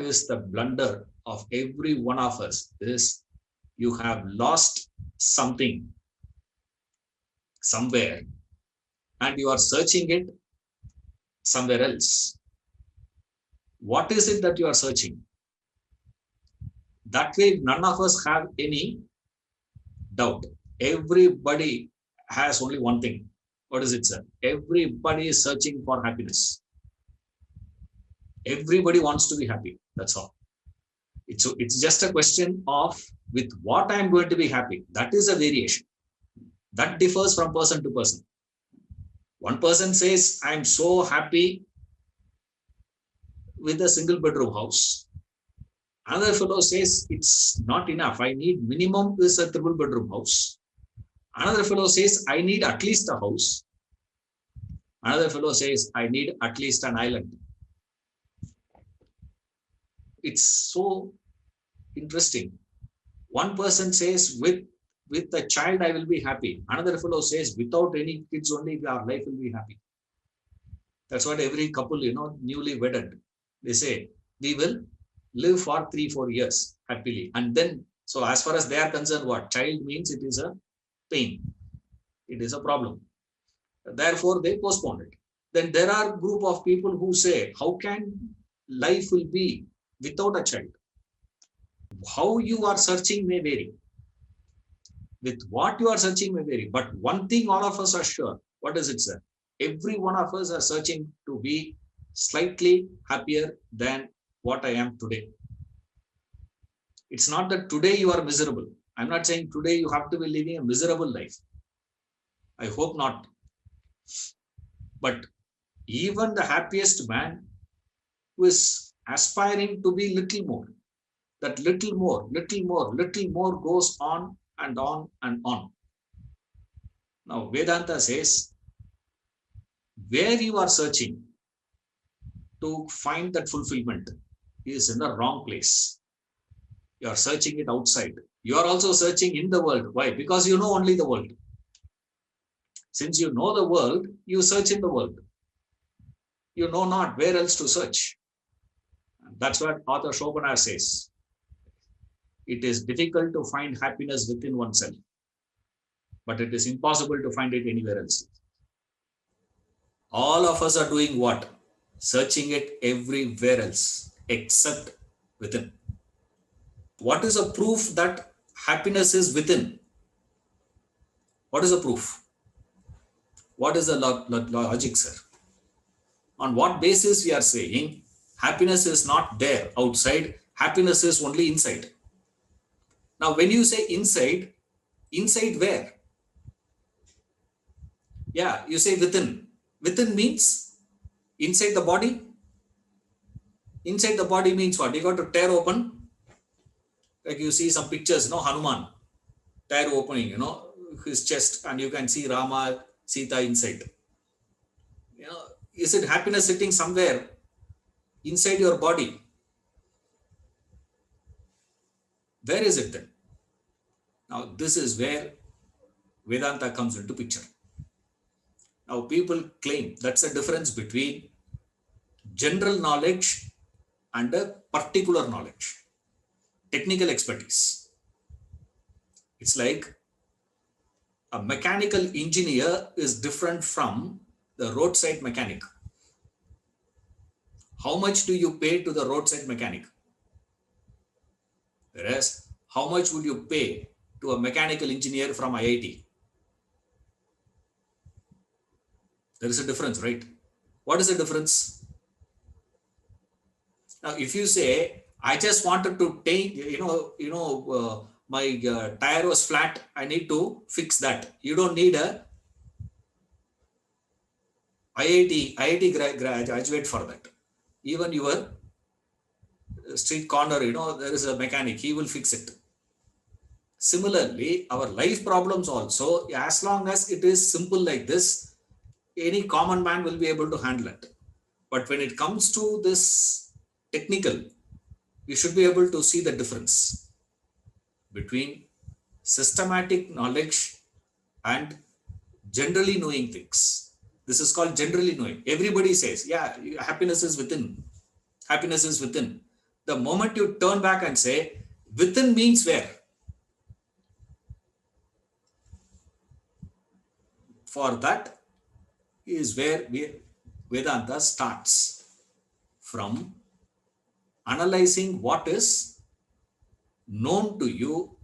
what is the blunder of every one of us is you have lost something somewhere and you are searching it somewhere else. What is it that you are searching? That way, none of us have any doubt. Everybody has only one thing. What is it, sir? Everybody is searching for happiness. Everybody wants to be happy. That's all. It's just a question of with what I'm going to be happy. That is a variation. That differs from person to person. One person says, I'm so happy with a single bedroom house. Another fellow says, it's not enough. I need minimum is a triple bedroom house. Another fellow says, I need at least a house. Another fellow says, I need at least an island. It's so interesting. One person says, with a child, I will be happy. Another fellow says, without any kids only, our life will be happy. That's what every couple, newly wedded, they say, we will live for 3-4 years happily. And then, so as far as they are concerned, what? Child means it is a pain. It is a problem. Therefore, they postpone it. Then there are a group of people who say, how can life will be without a child? How you are searching may vary. With what you are searching may vary. But one thing all of us are sure. What is it, sir? Every one of us are searching to be slightly happier than what I am today. It's not that today you are miserable. I'm not saying today you have to be living a miserable life. I hope not. But even the happiest man who is aspiring to be little more, that little more goes on and on and on. Now, Vedanta says, where you are searching to find that fulfillment is in the wrong place. You are searching it outside. You are also searching in the world. Why? Because you know only the world. Since you know the world, you search in the world. You know not where else to search. That's what author Schopenhauer says. It is difficult to find happiness within oneself, but it is impossible to find it anywhere else. All of us are doing what? Searching it everywhere else, except within. What is a proof that happiness is within? What is a proof? What is the logic, sir? On what basis we are saying happiness is not there outside, happiness is only inside? Now, when you say inside where? Yeah, you say within. Within means inside the body. Inside the body means what? You got to tear open. Like you see some pictures, Hanuman, tear opening, his chest, and you can see Rama, Sita inside. Is it happiness sitting somewhere inside your body? Where is it then? Now, this is where Vedanta comes into picture. Now, people claim that's the difference between general knowledge and a particular knowledge, technical expertise. It's like a mechanical engineer is different from the roadside mechanic. How much do you pay to the roadside mechanic? Whereas, how much would you pay to a mechanical engineer from IIT? There is a difference, right? What is the difference? Now, if you say, I just wanted to take, my tire was flat, I need to fix that. You don't need a IIT graduate for that. Even your street corner, there is a mechanic, he will fix it. Similarly, our life problems also, as long as it is simple like this, any common man will be able to handle it. But when it comes to this technical, you should be able to see the difference between systematic knowledge and generally knowing things. This is called generally knowing. Everybody says, yeah, happiness is within. Happiness is within. The moment you turn back and say, within means where? For that is where Vedanta starts from analyzing what is known to you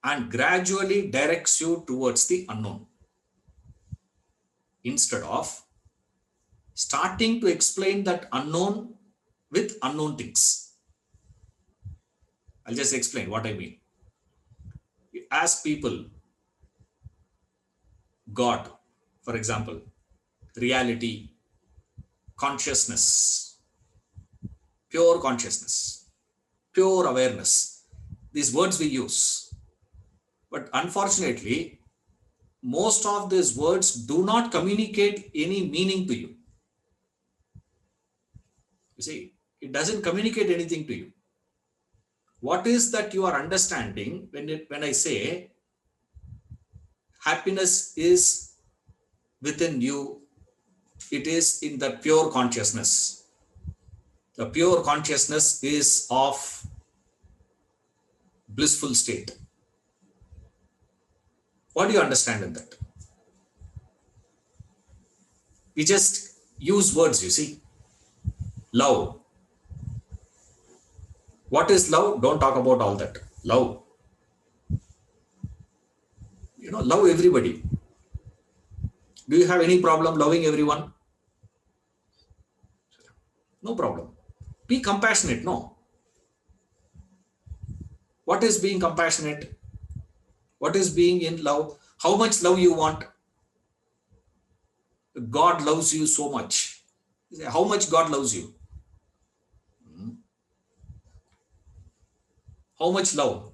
and gradually directs you towards the unknown, instead of starting to explain that unknown with unknown things. I'll just explain what I mean. As people, God, for example, reality, consciousness, consciousness, pure awareness, these words we use. But unfortunately, most of these words do not communicate any meaning to you. You see, it doesn't communicate anything to you. What is that you are understanding when I say happiness is within you? It is in the pure consciousness. The pure consciousness is of blissful state. What do you understand in that? We just use words, you see. Love. What is love? Don't talk about all that. Love. Love everybody. Do you have any problem loving everyone? No problem. Be compassionate. No. What is being compassionate? What is being in love? How much love you want? God loves you so much. How much God loves you? How much love?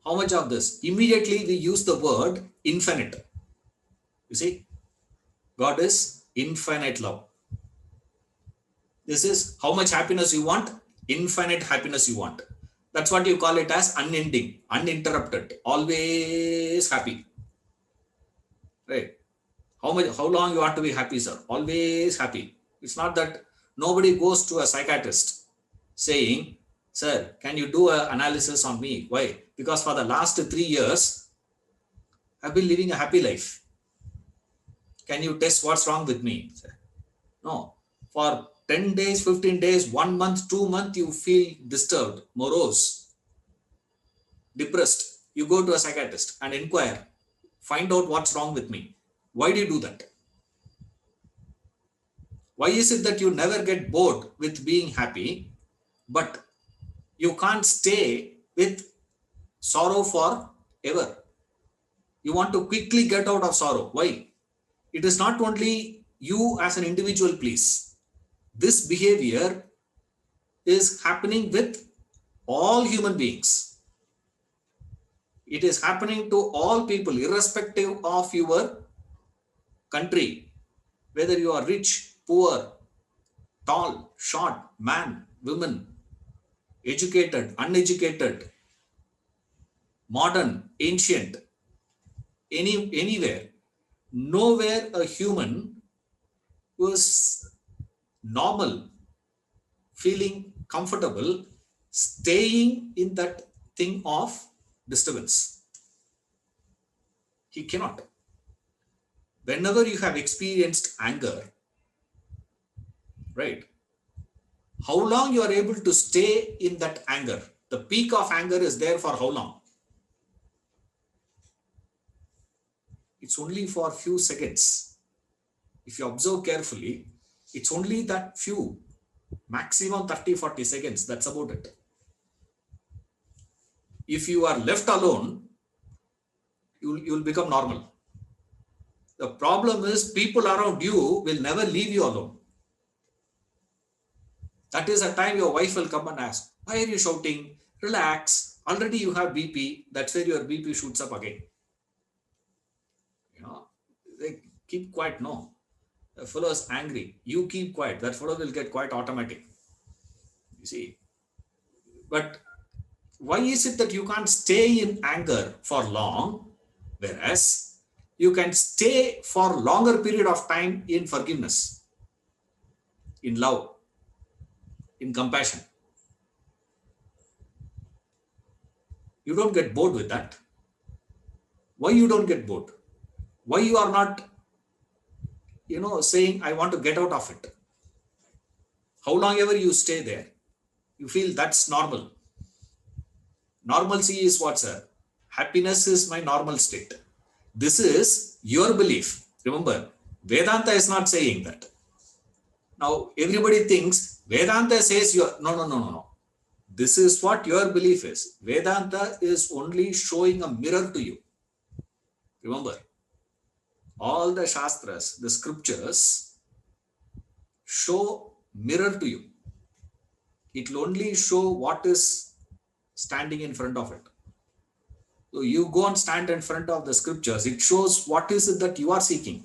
How much of this? Immediately we use the word infinite. You see, God is infinite love. This is how much happiness you want, infinite happiness you want. That's what you call it as unending, uninterrupted, always happy. Right? How long you want to be happy, sir? Always happy. It's not that nobody goes to a psychiatrist saying, sir, can you do an analysis on me? Why? Because for the last 3 years, I've been living a happy life. Can you test what's wrong with me? No. For 10 days, 15 days, 1 month, 2 months, you feel disturbed, morose, depressed. You go to a psychiatrist and inquire, find out what's wrong with me. Why do you do that? Why is it that you never get bored with being happy, but you can't stay with sorrow forever? You want to quickly get out of sorrow. Why? It is not only you as an individual, please. This behavior is happening with all human beings. It is happening to all people, irrespective of your country, whether you are rich, poor, tall, short, man, woman, educated, uneducated, modern, ancient, anywhere. Nowhere a human who is normal, feeling comfortable, staying in that thing of disturbance. He cannot. Whenever you have experienced anger, right? How long you are able to stay in that anger? The peak of anger is there for how long? It's only for a few seconds. If you observe carefully, it's only that few, maximum 30-40 seconds. That's about it. If you are left alone, you'll become normal. The problem is people around you will never leave you alone. That is a time your wife will come and ask, why are you shouting? Relax. Already you have BP. That's where your BP shoots up again. They keep quiet. No. The fellow is angry. You keep quiet. That fellow will get quiet automatic. You see. But why is it that you can't stay in anger for long, whereas you can stay for longer period of time in forgiveness, in love, in compassion? You don't get bored with that. Why you don't get bored? Why you are not, saying, I want to get out of it? How long ever you stay there, you feel that's normal. Normalcy is what, sir? Happiness is my normal state. This is your belief. Remember, Vedanta is not saying that. Now, everybody thinks Vedanta says no. This is what your belief is. Vedanta is only showing a mirror to you. Remember, all the Shastras, the scriptures, show mirror to you. It will only show what is standing in front of it. So you go and stand in front of the scriptures. It shows what is it that you are seeking.